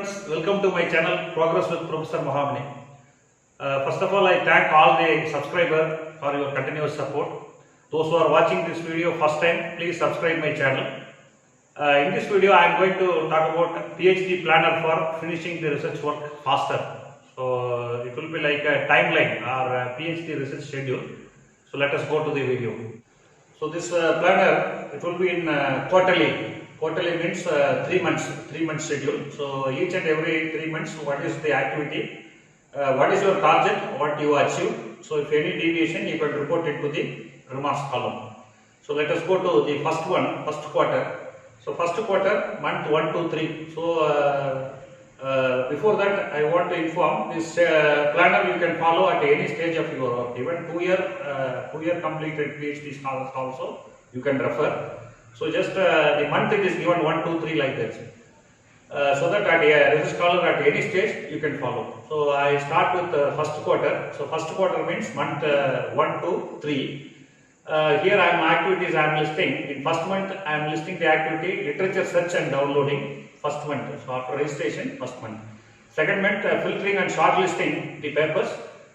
students, welcome to my channel Progress with Prof.Mahamani. First of all, I thank all the subscribers for your continuous support. Those who are watching this video first time, please subscribe my channel. In this video, I am going to talk about PhD planner for finishing the research work faster. So it will be like a timeline or a PhD research schedule. So let us go to the video. So this planner, it will be in quarterly. Quarterly means 3 months schedule. So each and every 3 months, what is the activity, what is your target, what you achieve. So if any deviation, you can report it to the remarks column. So let us go to the first one, first quarter. So first quarter, month 1 to 3. So before that, I want to inform this planner you can follow at any stage of your work. Even 2-year completed PhD scholars also you can refer. So just the month it is given 1, 2, 3 like that. So that at research scholar at any stage you can follow. So I start with first quarter. So first quarter means month 1 to 3. Here activities I am listing. In first month I am listing the activity literature search and downloading. First month. So after registration, first month. Second month filtering and shortlisting the papers.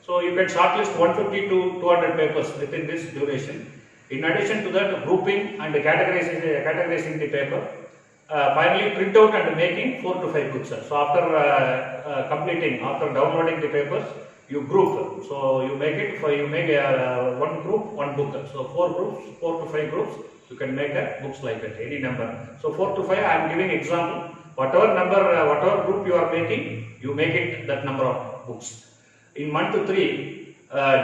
So you can shortlist 150 to 200 papers within this duration. In addition to that, grouping and categorizing the paper. Finally, print out and making 4 to 5 books. So after after downloading the papers, you group. So you make one group, one book. So 4 to 5 groups. You can make books like that, any number. So 4 to 5, I am giving example. Whatever group you are making, you make it that number of books. In month 3,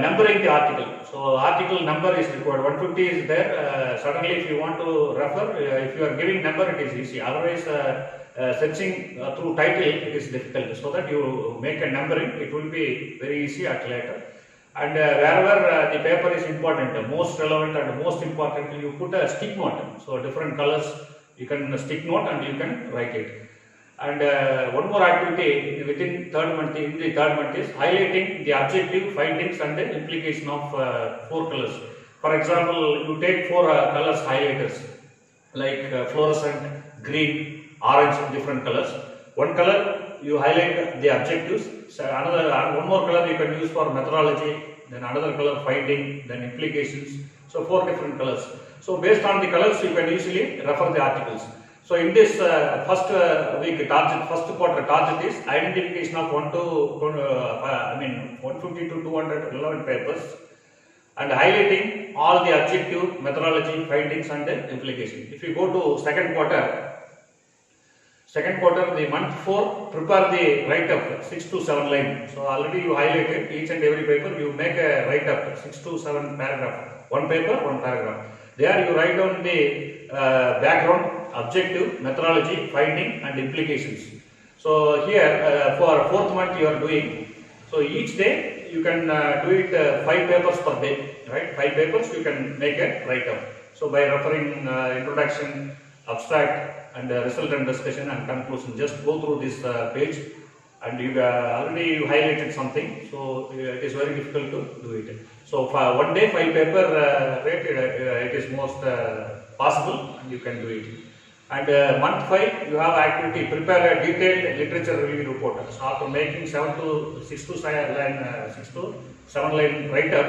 numbering the article. So article number is required. 150 is there. Suddenly, if you want to refer, if you are giving number, it is easy. Otherwise, searching through title, it is difficult. So that you make a numbering, it will be very easy at later. And wherever the paper is important, most relevant and most important, you put a stick note. So different colors, you can stick note and you can write it. And one more activity within third month is highlighting the objective, findings and the implication of 4 colors. For example, you take 4 colors highlighters like fluorescent, green, orange, different colors. One color you highlight the objectives. So one more color you can use for methodology. Then another color finding, then implications. So 4 different colors. So based on the colors, you can easily refer the articles. So in this first quarter target is identification of 150 to 200 relevant papers and highlighting all the objective, methodology, findings and the implication. If you go to second quarter, the month 4, prepare the write-up 6 to 7 lines. So already you highlighted each and every paper, you make a write-up 6 to 7 paragraph. One paper, one paragraph. There you write down the background, objective, methodology, finding and implications. So here for 4th month you are doing. So each day you can do it 5 papers per day, right? 5 papers you can make a write-up. So by referring introduction, abstract and result and discussion and conclusion, just go through this page and you already highlighted something. So it is very difficult to do it. So for one day 5 paper rate, it is most possible and you can do it. And month 5, you have activity, prepare a detailed literature review report. So after making 6 to 7 line write-up,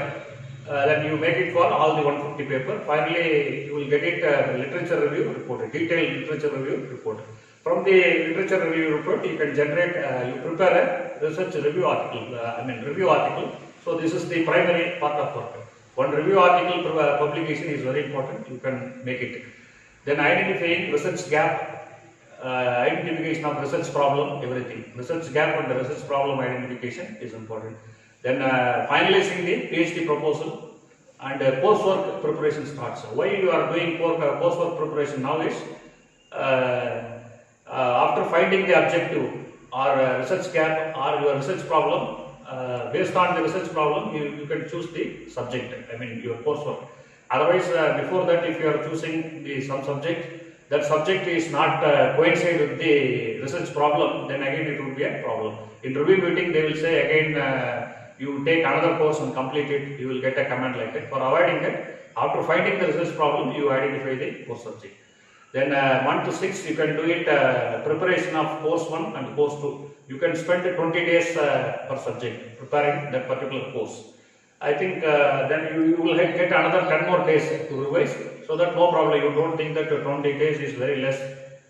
then you make it for all the 150 paper. Finally, you will get it literature review report, a detailed literature review report. From the literature review report, you can generate, you prepare a research review article. So this is the primary part of work. One review article publication is very important. You can make it. Then identifying research gap, identification of research problem, everything. Research gap and the research problem identification is important. Then finalizing the PhD proposal and coursework preparation starts. Why you are doing coursework preparation now is after finding the objective or research gap or your research problem, based on the research problem, you can choose the subject, your coursework. Otherwise, before that, if you are choosing some subject, that subject is not coincide with the research problem, then again it will be a problem. In review meeting, they will say again, you take another course and complete it, you will get a comment like that. For avoiding that, after finding the research problem, you identify the course subject. Then month 6 you can do it preparation of course 1 and course 2. You can spend 20 days per subject preparing that particular course. I think then you will get another 10 more days to revise, so that no problem. You don't think that 20 days is very less,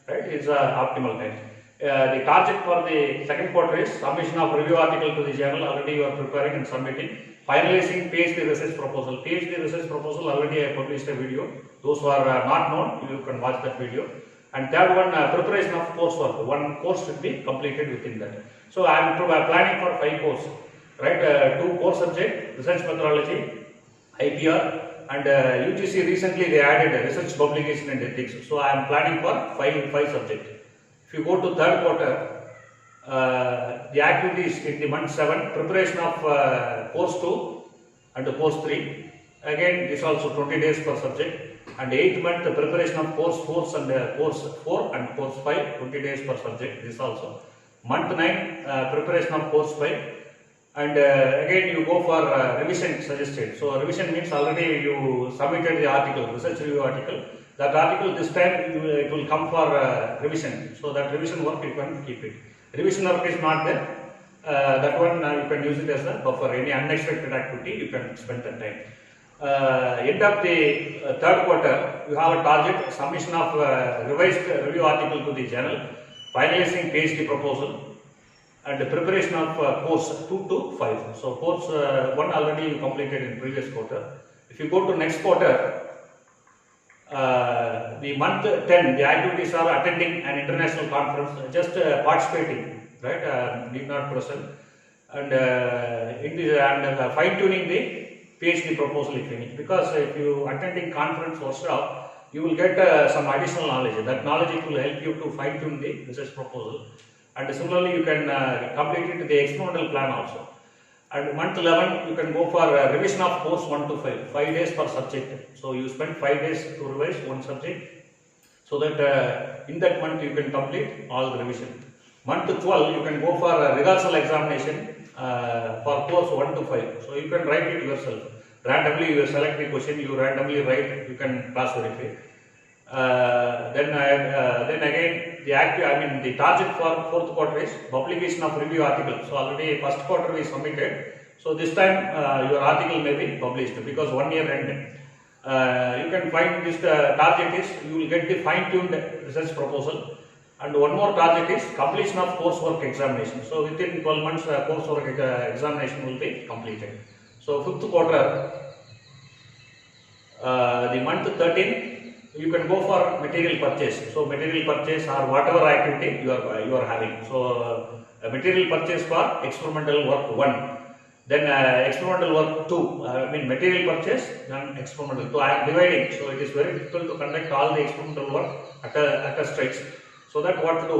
right? It's optimal time. The target for the second quarter is submission of review article to the journal. Already you are preparing and submitting. Finalizing PhD research proposal. PhD research proposal, already I published a video. Those who are not known, you can watch that video. And third one, preparation of coursework. One course should be completed within that. So I am planning for 5 courses, right? 2 core subjects: research methodology, IPR, and UGC recently they added research publication and ethics. So I am planning for 5 subjects. If you go to third quarter, the activities in the month 7, preparation of course 2 and course 3. Again, this also 20 days per subject. And 8th month, the preparation of course 4 and course 4 and course 5, 20 days per subject. This also. Month 9, preparation of course 5. And again, you go for revision suggested. So revision means already you submitted the article, research review article. That article this time it will come for revision. So that revision work you can keep it. Revision work is not there. That one you can use it as a buffer. Any unexpected activity you can spend that time. End of the third quarter, you have a target submission of revised review article to the journal, finalizing PhD proposal, and the preparation of course 2 to 5. So course 1 already you completed in previous quarter. If you go to next quarter, the month 10, the activities are attending an international conference, just participating, right? Need not present, and fine tuning the PhD proposal if any. Because if you attending conference workshop, you will get some additional knowledge. That knowledge will help you to fine tune the research proposal. And similarly, you can complete it the experimental plan also. And month 11, you can go for revision of course 1 to 5, 5 days per subject. So you spend 5 days to revise one subject, so that in that month you can complete all the revision. Month 12, you can go for rehearsal examination for course 1 to 5. So you can write it yourself. Randomly you select the question, you randomly write, you can class verify. Then again, the target for 4th quarter is publication of review article. So already 1st quarter we submitted. So this time your article may be published because 1 year end. You can find this target is you will get the fine-tuned research proposal, and one more target is completion of coursework examination. So within 12 months coursework examination will be completed. So 5th quarter, the month 13. You can go for material purchase. So material purchase or whatever activity you are having. So material purchase for experimental work 1, then experimental work 2. Material purchase, then experimental 2. I am dividing. So it is very difficult to conduct all the experimental work at a stretch. So that what to do?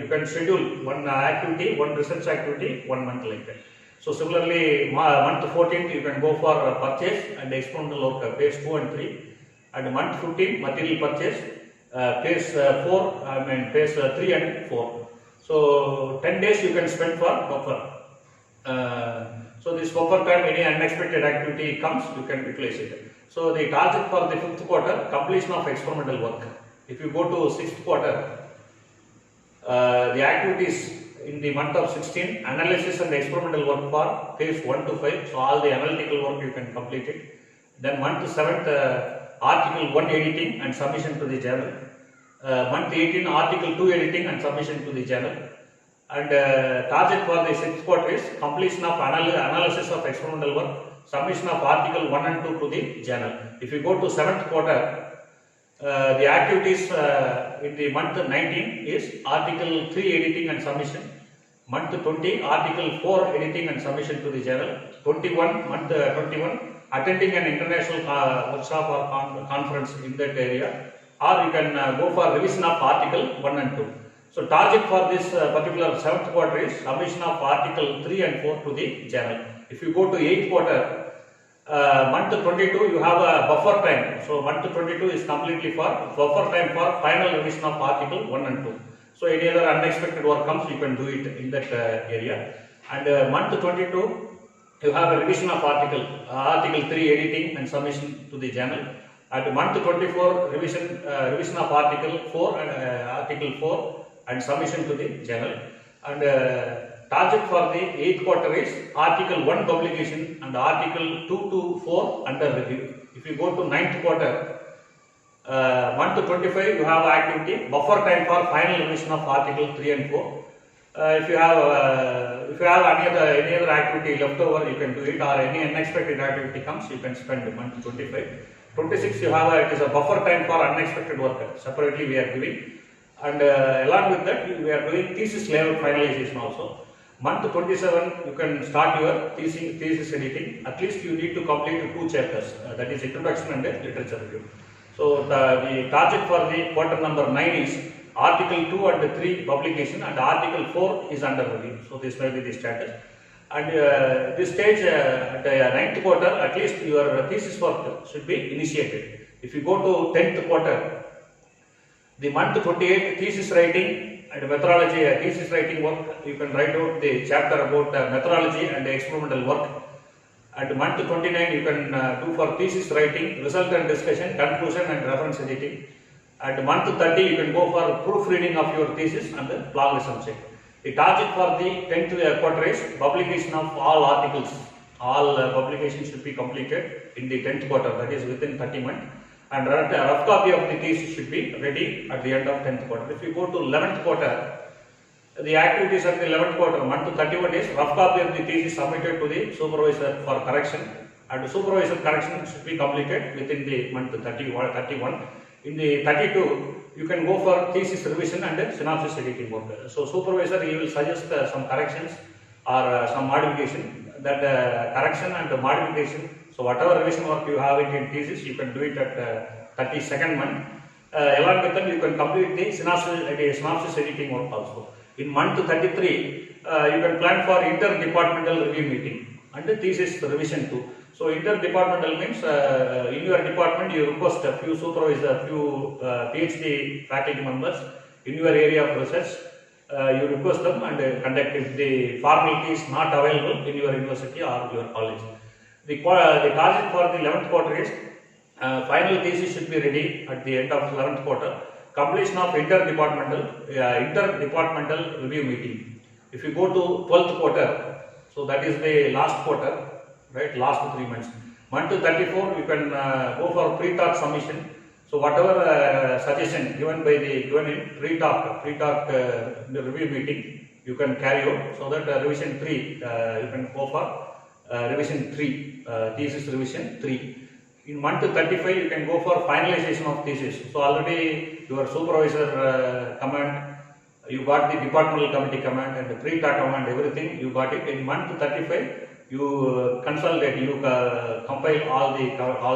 You can schedule one activity, one research activity, 1 month like that. So similarly, month 14th you can go for purchase and experimental work phase 2 and 3. And month 15, material purchase, phase 4, phase 3 and 4. So 10 days you can spend for buffer. So this buffer time, any unexpected activity comes, you can utilize it. So the target for the 5th quarter, completion of experimental work. If you go to 6th quarter, the activities in the month of 16, analysis and experimental work for phase 1 to 5. So all the analytical work you can complete it. Then month 7th, article 1 editing and submission to the journal. Month 18, article 2 editing and submission to the journal. And target for the 6th quarter is completion of analysis of experimental work, submission of article 1 and 2 to the journal. If you go to 7th quarter, the activities in the month 19 is article 3 editing and submission. Month 20, article 4 editing and submission to the journal. 21, month 21, attending an international workshop or conference in that area, or you can go for revision of article 1 and 2. So target for this particular 7th quarter is submission of article 3 and 4 to the journal. If you go to 8th quarter, month 22 you have a buffer time. So month 22 is completely for buffer time for final revision of article 1 and 2. So any other unexpected work comes, you can do it in that area. And month 22, you have a revision of article 3 editing and submission to the journal. And month 24 revision of Article 4 and submission to the journal. And target for the 8th quarter is Article 1 publication and Article 2 to 4 under review. If you go to 9th quarter, month 25 you have activity buffer time for final revision of Article 3 and 4. If you have any other activity left over, you can do it, or any unexpected activity comes, you can spend month 25. 26 you have it is a buffer time for unexpected work. Separately we are giving, and along with that we are doing thesis layout finalization also. Month 27 you can start your thesis editing. At least you need to complete 2 chapters, that is introduction and literature review. So the target for the quarter number 9 is Article 2 and 3 publication, and Article 4 is under review. So this may be the status. And this stage at the 9th quarter, at least your thesis work should be initiated. If you go to 10th quarter, the month 28 thesis writing and methodology thesis writing work, you can write out the chapter about methodology and experimental work. And month 29 you can do for thesis writing, result and discussion, conclusion and reference editing. At month 30 you can go for proofreading of your thesis and the plagiarism check. The target for the 10th quarter is publication of all articles. All publications should be completed in the 10th quarter, that is within 30 months. And a rough copy of the thesis should be ready at the end of 10th quarter. If you go to 11th quarter, the activities at the 11th quarter, month 31 is rough copy of the thesis submitted to the supervisor for correction, and the supervisor correction should be completed within the month 31. In the 32, you can go for thesis revision and synopsis editing work. So supervisor, he will suggest some corrections or some modification. That correction and modification, so whatever revision work you have in thesis, you can do it at 32nd month. Along with that, you can complete the synopsis editing work also. In month 33, you can plan for interdepartmental review meeting and the thesis revision too. So interdepartmental means in your department you request a few supervisors, few PhD faculty members in your area of research. You request them and conduct if the formality is not available in your university or your college. The target for the 11th quarter is final thesis should be ready at the end of 11th quarter. Completion of interdepartmental review meeting. If you go to 12th quarter, so that is the last quarter, right? Last 3 months. Month 34, you can go for pre-talk submission. So whatever suggestion given in pre-talk review meeting, you can carry out. So that revision 3, you can go for revision 3, thesis revision 3. In month 35, you can go for finalization of thesis. So already your supervisor command, you got the departmental committee command and the pre-talk command, everything you got it. In month 35, you consolidate, you compile all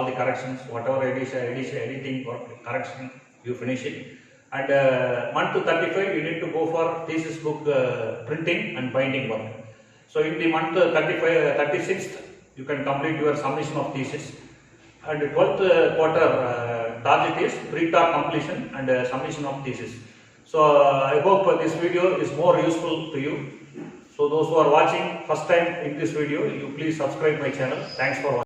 the corrections, whatever editing or correction, you finish it. And month 35, you need to go for thesis book printing and binding work. So in the month 36th, you can complete your submission of thesis. And 12th quarter target is pre-talk completion and submission of thesis. So I hope this video is more useful to you. So those who are watching first time in this video, you please subscribe my channel. Thanks for watching.